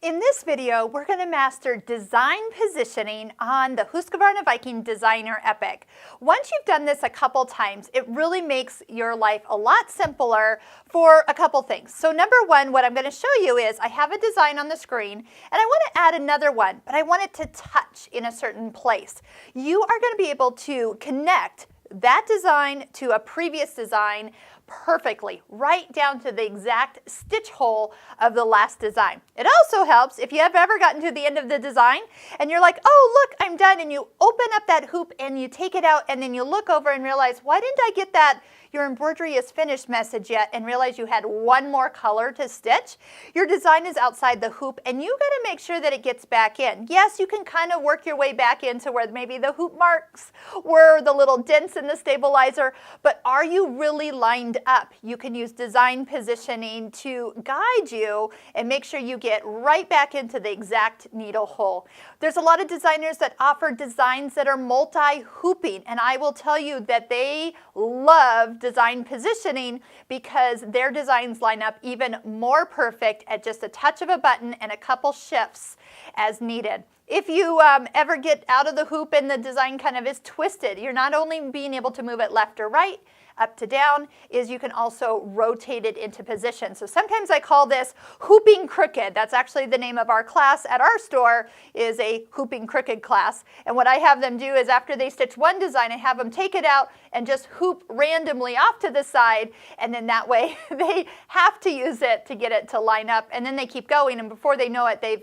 In this video, we're going to master design positioning on the Husqvarna Viking Designer Epic. Once you've done this a couple times, it really makes your life a lot simpler for a couple things. So number one, what I'm going to show you is I have a design on the screen and I want to add another one, but I want it to touch in a certain place. You are going to be able to connect that design to a previous design perfectly, right down to the exact stitch hole of the last design. It also helps if you have ever gotten to the end of the design and you're like, oh look, I'm done, and you open up that hoop and you take it out and then you look over and realize, why didn't I get that your embroidery is finished message yet, and realize you had one more color to stitch? Your design is outside the hoop and you got to make sure that it gets back in. Yes, you can kind of work your way back into where maybe the hoop marks were the little dents in the stabilizer, but are you really lined up? You can use design positioning to guide you and make sure you get right back into the exact needle hole. There's a lot of designers that offer designs that are multi-hooping, and I will tell you that they love design positioning because their designs line up even more perfect at just a touch of a button and a couple shifts as needed. If you ever get out of the hoop and the design kind of is twisted, you're not only being able to move it left or right, up to down, is you can also rotate it into position. So sometimes I call this hooping crooked. That's actually the name of our class at our store, is a hooping crooked class. And what I have them do is after they stitch one design, I have them take it out and just hoop randomly off to the side, and then that way they have to use it to get it to line up, and then they keep going, and before they know it, they've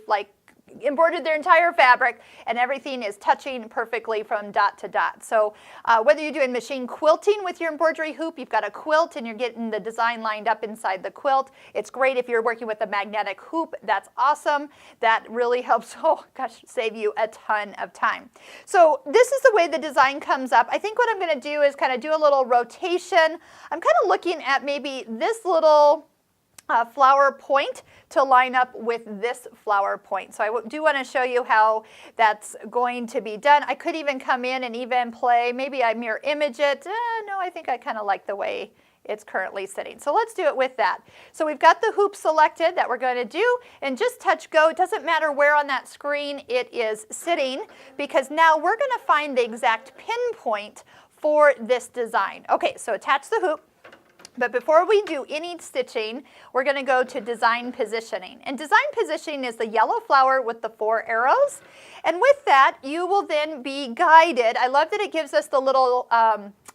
embroidered their entire fabric and everything is touching perfectly from dot to dot. So whether you're doing machine quilting with your embroidery hoop, you've got a quilt and you're getting the design lined up inside the quilt. It's great if you're working with a magnetic hoop. That's awesome. That really helps, oh gosh, save you a ton of time. So this is the way the design comes up. I think what I'm going to do is kind of do a little rotation. I'm kind of looking at maybe this little flower point to line up with this flower point. So I do want to show you how that's going to be done. I could even come in and even play, maybe I mirror image it. No, I think I kind of like the way it's currently sitting. So let's do it with that. So we've got the hoop selected that we're going to do, and just touch go. It doesn't matter where on that screen it is sitting, because now we're going to find the exact pinpoint for this design. Okay, so attach the hoop. But before we do any stitching, we're going to go to design positioning. And design positioning is the yellow flower with the 4 arrows. And with that, you will then be guided. I love that it gives us the little,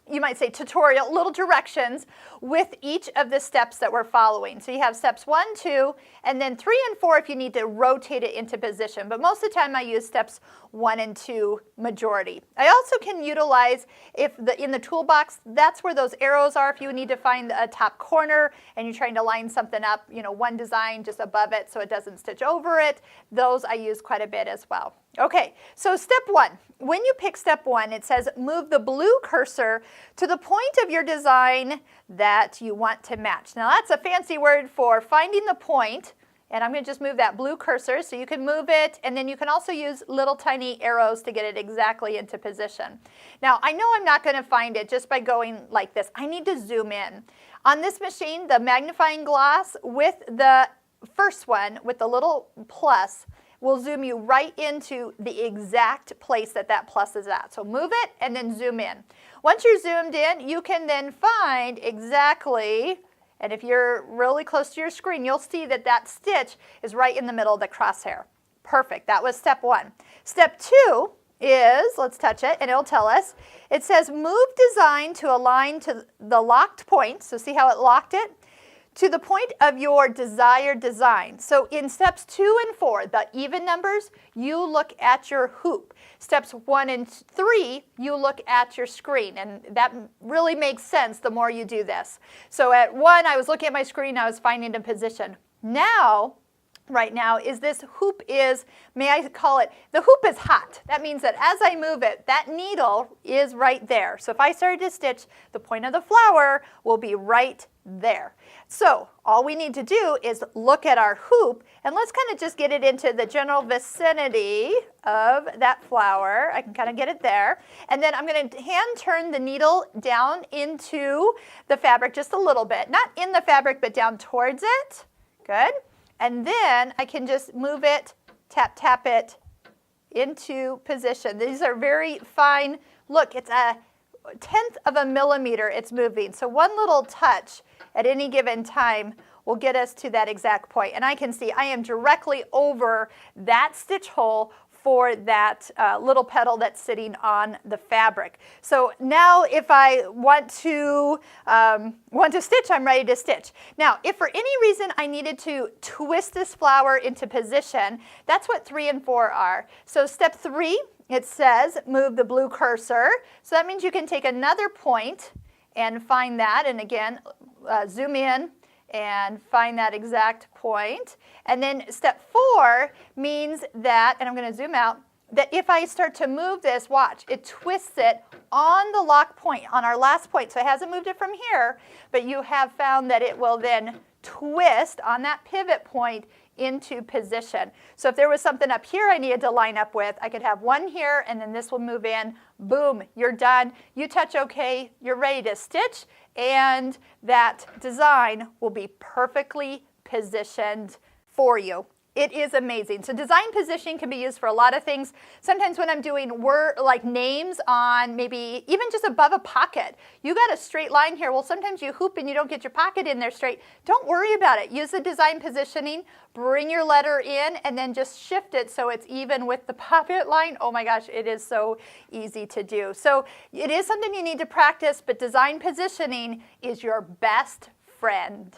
you might say tutorial, little directions with each of the steps that we're following. So you have steps 1, 2, and then 3 and 4 if you need to rotate it into position. But most of the time I use steps 1 and 2 majority. I also can utilize, in the toolbox, that's where those arrows are. If you need to find a top corner and you're trying to line something up, one design just above it so it doesn't stitch over it, those I use quite a bit as well. Okay, so step 1. When you pick step 1, it says move the blue cursor to the point of your design that you want to match. Now that's a fancy word for finding the point, and I'm going to just move that blue cursor so you can move it, and then you can also use little tiny arrows to get it exactly into position. Now I know I'm not going to find it just by going like this. I need to zoom in. On this machine, the magnifying glass with the first one with the little plus will zoom you right into the exact place that plus is at. So move it and then zoom in. Once you're zoomed in, you can then find exactly, and if you're really close to your screen, you'll see that that stitch is right in the middle of the crosshair. Perfect. That was step 1. Step 2 is, let's touch it and it'll tell us, it says move design to align to the locked point. So see how it locked it? To the point of your desired design. So in steps 2 and 4, the even numbers, you look at your hoop. Steps 1 and 3, you look at your screen, and that really makes sense the more you do this. So at 1, I was looking at my screen, I was finding a position. Now, right now, is this hoop is, may I call it, the hoop is hot. That means that as I move it, that needle is right there. So if I started to stitch, the point of the flower will be right there. So all we need to do is look at our hoop, and let's kind of just get it into the general vicinity of that flower. I can kind of get it there. And then I'm going to hand turn the needle down into the fabric just a little bit. Not in the fabric, but down towards it. Good. And then I can just move it, tap, tap it into position. These are very fine. Look, it's a 1/10 of a millimeter it's moving. So one little touch at any given time will get us to that exact point. And I can see I am directly over that stitch hole for that little petal that's sitting on the fabric. So now if I want to stitch, I'm ready to stitch. Now, if for any reason I needed to twist this flower into position, that's what 3 and 4 are. So step 3, it says move the blue cursor. So that means you can take another point and find that, and again, zoom in and find that exact point. And then step 4 means that, and I'm going to zoom out, that if I start to move this, watch, it twists it on the lock point, on our last point. So it hasn't moved it from here, but you have found that it will then twist on that pivot point into position. So if there was something up here I needed to line up with, I could have one here and then this will move in. Boom, you're done. You touch OK, you're ready to stitch, and that design will be perfectly positioned for you. It is amazing. So design positioning can be used for a lot of things. Sometimes when I'm doing like names on maybe even just above a pocket, you got a straight line here. Well, sometimes you hoop and you don't get your pocket in there straight. Don't worry about it. Use the design positioning, bring your letter in, and then just shift it so it's even with the pocket line. Oh my gosh, it is so easy to do. So it is something you need to practice, but design positioning is your best friend.